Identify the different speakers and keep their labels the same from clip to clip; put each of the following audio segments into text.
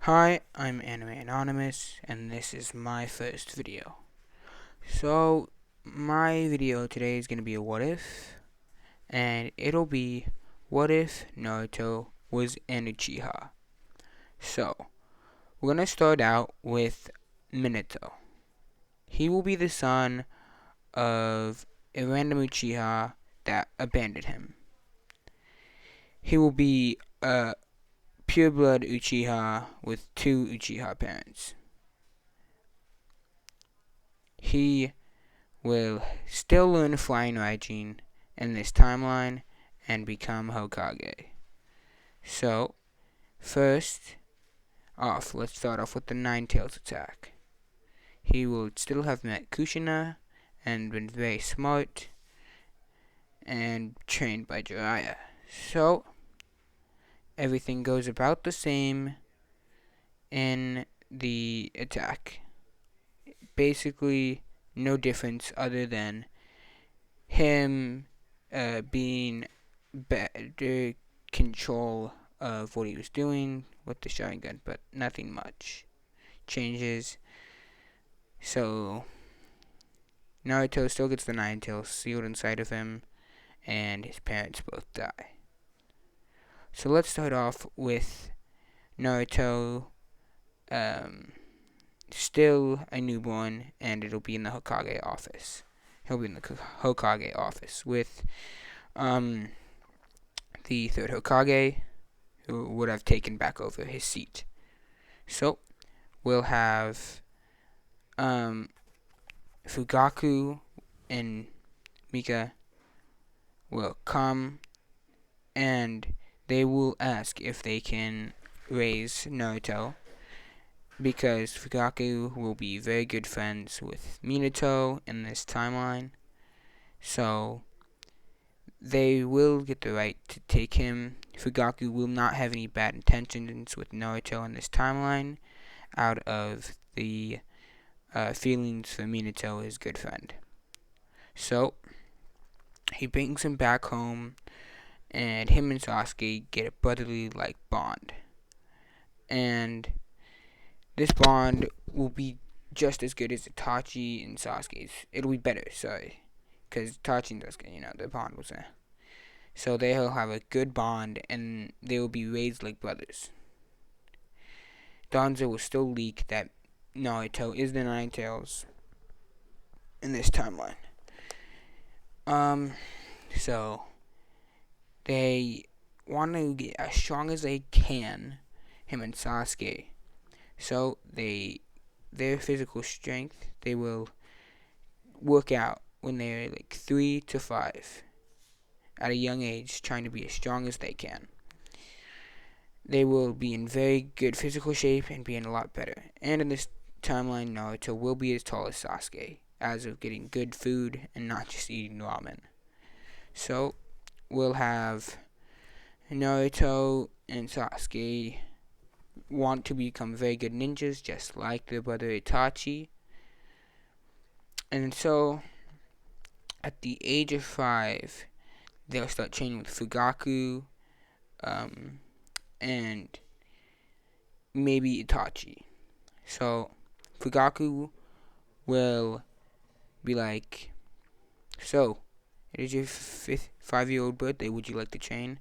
Speaker 1: Hi, I'm Anime Anonymous, and this is my first video. So, my video today is going to be a what if, and it'll be what if Naruto was an Uchiha. So, we're going to start out with Minato. He will be the son of a random Uchiha that abandoned him. He will be a pureblood Uchiha with two Uchiha parents. He will still learn Flying Raijin in this timeline and become Hokage. So, first off, let's start off with the Nine Tails attack. He will still have met Kushina and been very smart and trained by Jiraiya. So, everything goes about the same in the attack. Basically, no difference other than him being better control of what he was doing with the Sharingan, but nothing much changes. So Naruto still gets the Nine Tails sealed inside of him, and his parents both die. So let's start off with Naruto, still a newborn, and it'll be in the Hokage office. He'll be in the Hokage office with the third Hokage, who would have taken back over his seat. So we'll have Fugaku and Mika will come, and they will ask if they can raise Naruto, because Fugaku will be very good friends with Minato in this timeline. So they will get the right to take him. Fugaku will not have any bad intentions with Naruto in this timeline out of the feelings for Minato, his good friend. So he brings him back home, and him and Sasuke get a brotherly like bond. And this bond will be just as good as Itachi and Sasuke's. It'll be better, sorry. Because Itachi and Sasuke, their bond was there. So they'll have a good bond, and they will be raised like brothers. Danzo will still leak that Naruto is the Nine Tails in this timeline. So they want to get as strong as they can, him and Sasuke. So their physical strength, they will work out when they're like 3 to 5 at a young age, trying to be as strong as they can. They will be in very good physical shape and being a lot better. And in this timeline, Naruto will be as tall as Sasuke, as of getting good food and not just eating ramen. So we'll have Naruto and Sasuke want to become very good ninjas, just like their brother Itachi. And so, at the age of 5, they'll start training with Fugaku, and maybe Itachi. So, Fugaku will be like, "So, it is your 5-year-old birthday. Would you like to train?"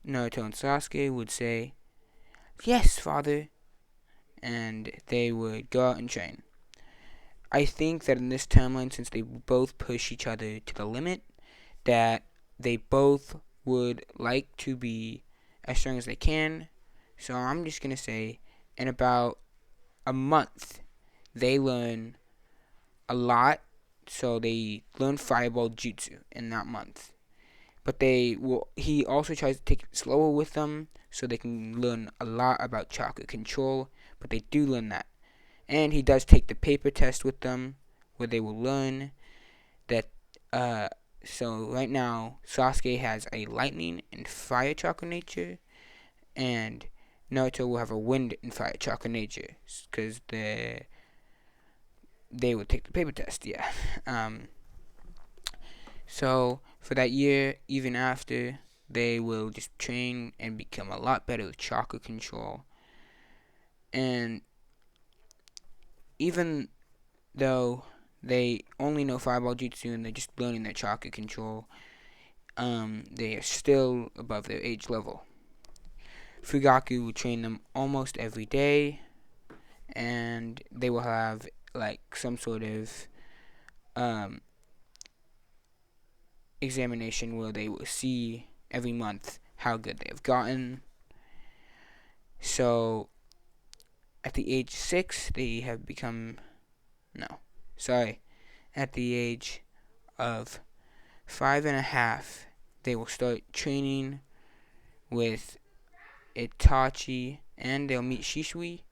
Speaker 1: Naruto and Sasuke would say, "Yes, father," and they would go out and train. I think that in this timeline, since they both push each other to the limit, that they both would like to be as strong as they can. So I'm just going to say in about a month, they learn a lot. So they learn Fireball Jutsu in that month. But he also tries to take it slower with them so they can learn a lot about chakra control. But they do learn that. And he does take the paper test with them, where they will learn that. So right now, Sasuke has a lightning and fire chakra nature, and Naruto will have a wind and fire chakra nature, because they would take the paper test. Yeah. So for that year, even after, they will just train and become a lot better with chakra control. And even though they only know Fireball Jutsu and they're just learning their chakra control, they are still above their age level. Fugaku will train them almost every day, and they will have like some sort of examination where they will see every month how good they have gotten. So at the age 6, they have become at the age of 5.5, they will start training with Itachi, and they'll meet Shishui,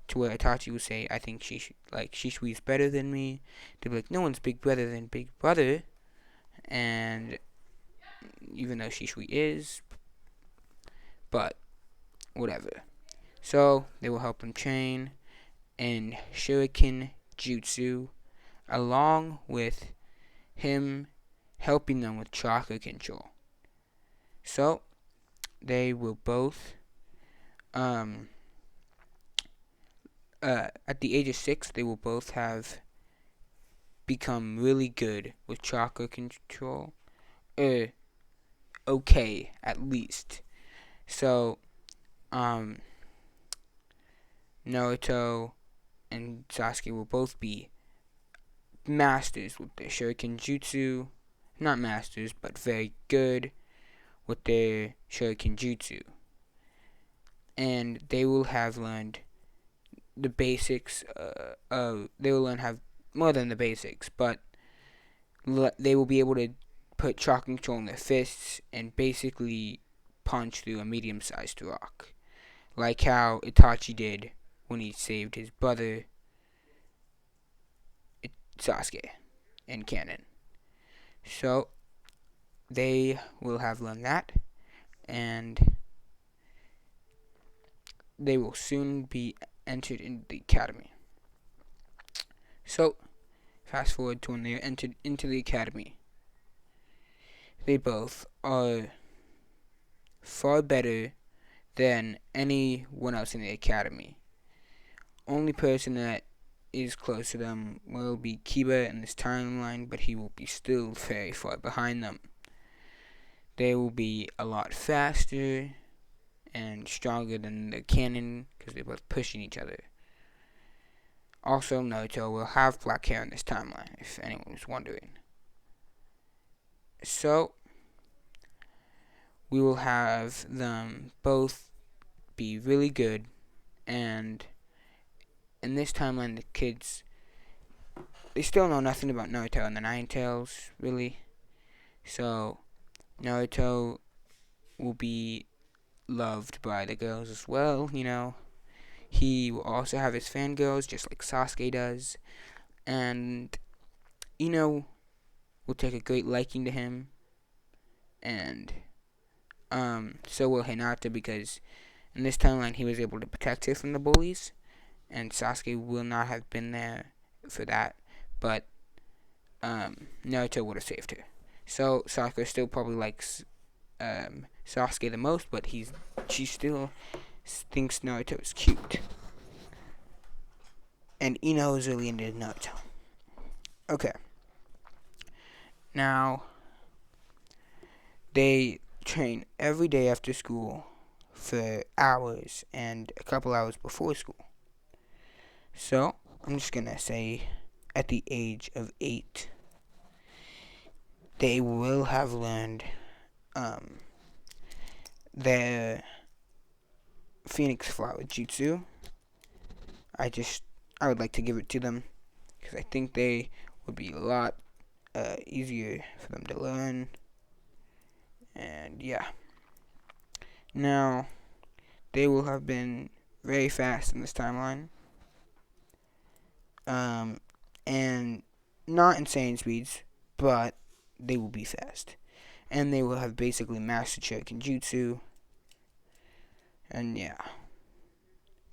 Speaker 1: to where Itachi will say, I think Shishui is better than me. They'll be like, no one's big brother than big brother. And even though Shishui is, but whatever. So they will help him train in Shuriken Jutsu, along with him helping them with chakra control. So they will both at the age of 6, they will both have become really good with chakra control. Okay, at least. So, Naruto and Sasuke will both be masters with their Shuriken Jutsu. Not masters, but very good with their Shuriken Jutsu. And they will have learned the basics. They will have more than the basics, but they will be able to put chakra control in their fists and basically punch through a medium-sized rock, like how Itachi did when he saved his brother Sasuke in canon. So they will have learned that, and they will soon be entered into the academy. So fast forward to when they are entered into the academy. They both are far better than anyone else in the academy. Only person that is close to them will be Kiba in this timeline, but he will be still very far behind them. They will be a lot faster and stronger than the canon because they're both pushing each other. Also, Naruto will have black hair in this timeline, if anyone was wondering. So, we will have them both be really good, and in this timeline, the kids, they still know nothing about Naruto and the Nine Tails, really. So, Naruto will be loved by the girls as well, He will also have his fangirls, just like Sasuke does. And, will take a great liking to him. And, so will Hinata, because in this timeline, he was able to protect her from the bullies. And Sasuke will not have been there for that. But, Naruto would have saved her. So, Sakura still probably likes Sasuke the most, but she still thinks Naruto is cute. And Ino is really into Naruto. Okay. Now, they train every day after school for hours and a couple hours before school. So, I'm just going to say at the age of 8, they will have learned their Phoenix Flower Jutsu. I would like to give it to them because I think they would be a lot easier for them to learn. And yeah. Now, they will have been very fast in this timeline. And not insane speeds, but they will be fast. And they will have basically mastered Shuriken Jutsu. And yeah.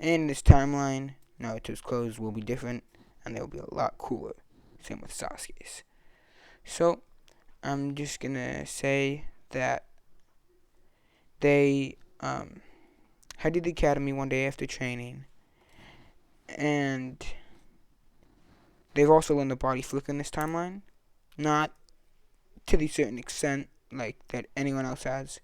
Speaker 1: In this timeline, Naruto's clothes will be different, and they'll be a lot cooler. Same with Sasuke's. So, I'm just gonna say that they headed the academy one day after training, And they've also learned the body flick in this timeline. Not to the certain extent like that anyone else has.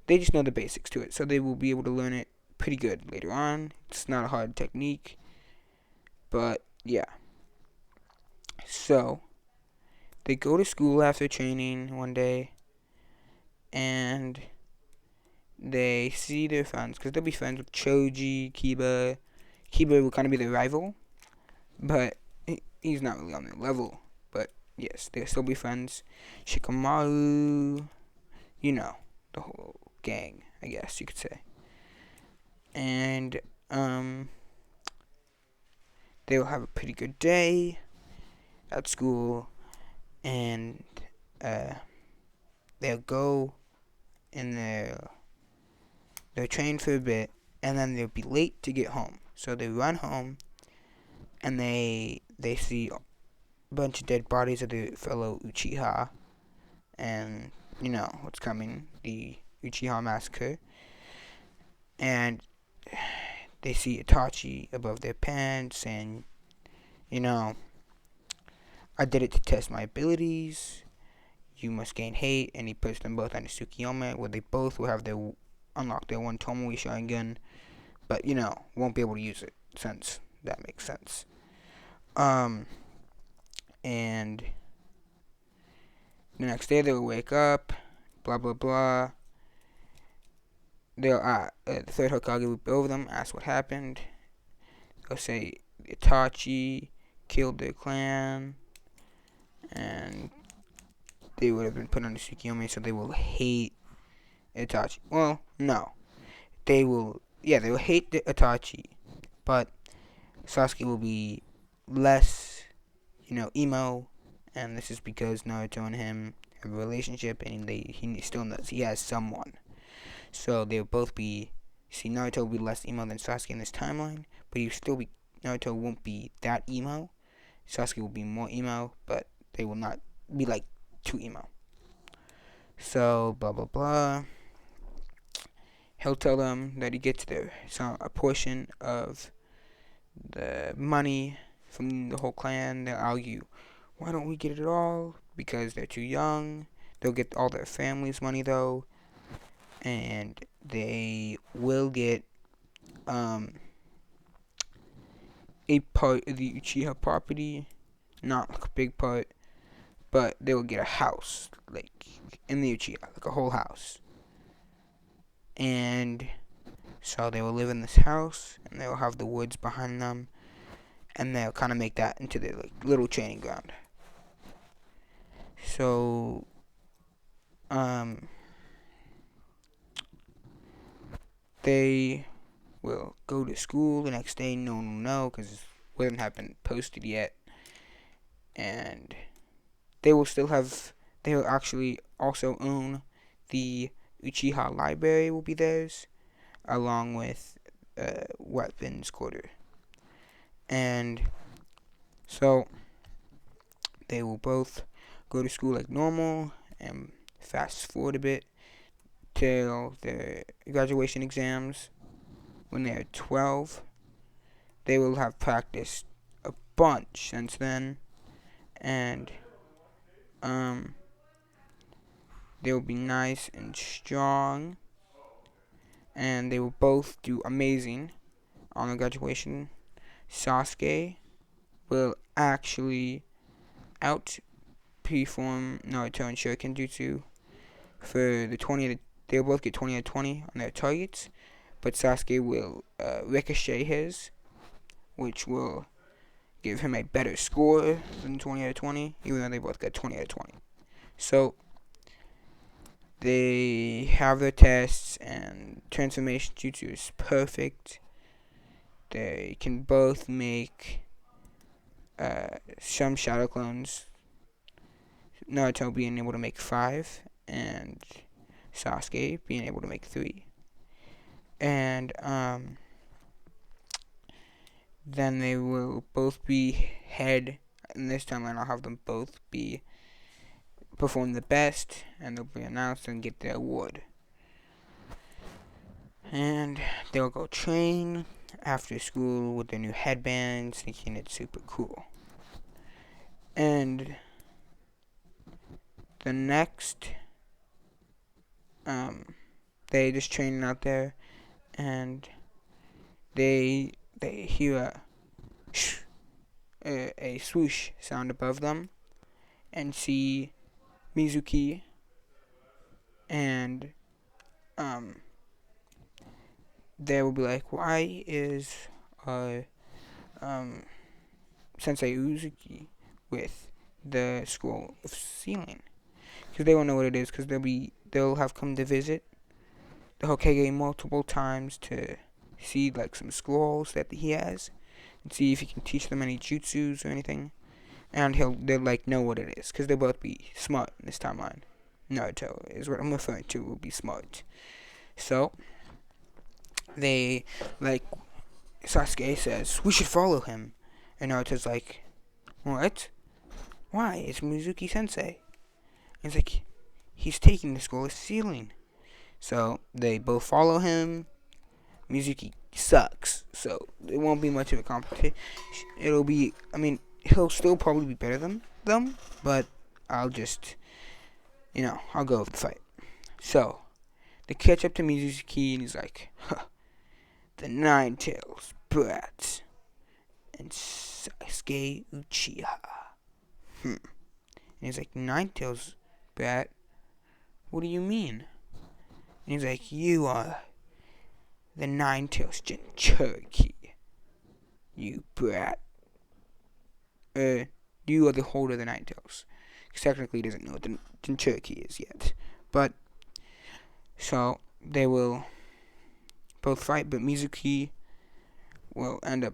Speaker 1: They just know the basics to it, so they will be able to learn it pretty good later on. It's not a hard technique, but yeah. So they go to school after training one day, and they see their friends because they'll be friends with Choji, Kiba. Kiba will kind of be their rival, but he's not really on their level. But yes, they'll still be friends. Shikamaru, you know, the whole gang, I guess you could say. And they'll have a pretty good day at school, and they'll go and they'll train for a bit, and then they'll be late to get home. So they run home, and they see a bunch of dead bodies of their fellow Uchiha, and you know what's coming, the Uchiha massacre. And they see Itachi above their parents, saying, you know, I did it to test my abilities. You must gain hate, and he puts them both on the Tsukiyomi, where they both will have their unlock their one Tomoe Sharingan, but you know won't be able to use it since that makes sense. And the next day they'll wake up, blah blah blah. They'll the third Hokage will be over them, ask what happened. They'll say Itachi killed their clan, and they would have been put on the Tsukiyomi, so they will hate Itachi. Well, no, they will. Yeah, they will hate the Itachi, but Sasuke will be less, emo, and this is because Naruto and him have a relationship, and he still knows he has someone. So they'll both be. See, Naruto will be less emo than Sasuke in this timeline, but Naruto won't be that emo. Sasuke will be more emo, but they will not be like too emo. So blah blah blah. He'll tell them that he gets a portion of the money from the whole clan. They'll argue, why don't we get it all? Because they're too young. They'll get all their family's money though, and they will get a part of the Uchiha property, not like a big part, but they will get a house, like in the Uchiha, like a whole house. And so they will live in this house, and they will have the woods behind them, and they'll kind of make that into their like little training ground. So, they will go to school the next day. No one will know because it wouldn't have been posted yet, and they will actually also own the Uchiha library. Will be theirs, along with weapons quarter. And so they will both go to school like normal, and fast forward a bit till their graduation exams. When they're 12, they will have practiced a bunch since then, and they will be nice and strong, and they will both do amazing on the graduation. Sasuke will actually outperform Naruto and Shuriken Jutsu for the 20. They'll both get 20 out of 20 on their targets, but Sasuke will ricochet his, which will give him a better score than 20 out of 20, even though they both got 20 out of 20. So they have their tests, and transformation jutsu is perfect. They can both make some shadow clones. Naruto being able to make 5, and Sasuke being able to make 3. And then they will both be head. In this timeline, I'll have them both perform the best, and they'll be announced and get their award. And they'll go train after school with their new headbands, thinking it's super cool. And the next, they just training out there, and they hear a swoosh sound above them, and see Mizuki, and they will be like, why is um Sensei Uzuki with the scroll of ceiling? Because they won't know what it is, because they'll have come to visit the Hokage multiple times to see like some scrolls that he has and see if he can teach them any jutsus or anything, and they'll like know what it is, because they'll both be smart in this timeline. Naruto is what I'm referring to, will be smart. So they like Sasuke says we should follow him, and Naruto's like, what? Why? It's Mizuki Sensei. And it's like, he's taking the scroll of ceiling. So they both follow him. Mizuki sucks, so it won't be much of a competition. He'll still probably be better than them, but I'll just, I'll go with the fight. So they catch up to Mizuki, and he's like, huh, the Nine Tails Brat and Sasuke Uchiha. And he's like, Nine Tails Brat? What do you mean? And he's like, you are the Nine Tails Jinchuriki, you brat. You are the holder of the Nine Tails. Because technically he doesn't know what the Jinchuriki is yet. But, so, they will both fight, but Mizuki will end up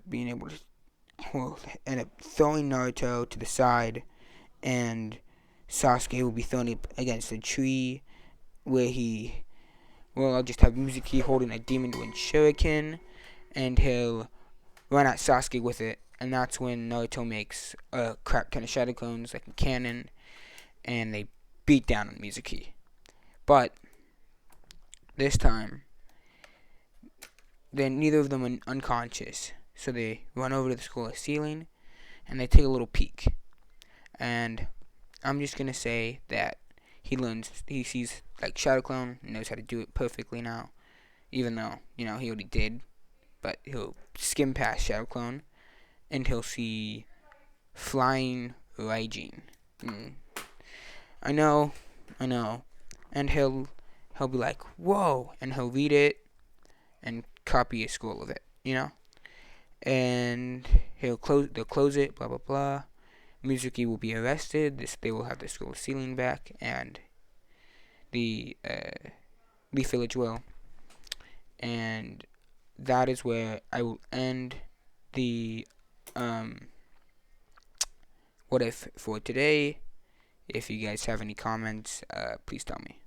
Speaker 1: throwing Naruto to the side, and Sasuke will be thrown up against a tree, where I'll just have Mizuki holding a Demon Wind Shuriken, and he'll run at Sasuke with it, and that's when Naruto makes a crap ton of shadow clones, like a cannon, and they beat down on Mizuki. But this time, then neither of them are unconscious, so they run over to the school ceiling, and they take a little peek. And I'm just gonna say that he sees like Shadow Clone, knows how to do it perfectly now, even though he already did. But he'll skim past Shadow Clone, and he'll see Flying Raijin. I know, and he'll be like, whoa, and he'll read it and copy a scroll of it, and they'll close it, blah blah blah. Mizuki will be arrested. They will have the scroll ceiling back, and the Leaf Village will. And that is where I will end the what if for today. If you guys have any comments, please tell me.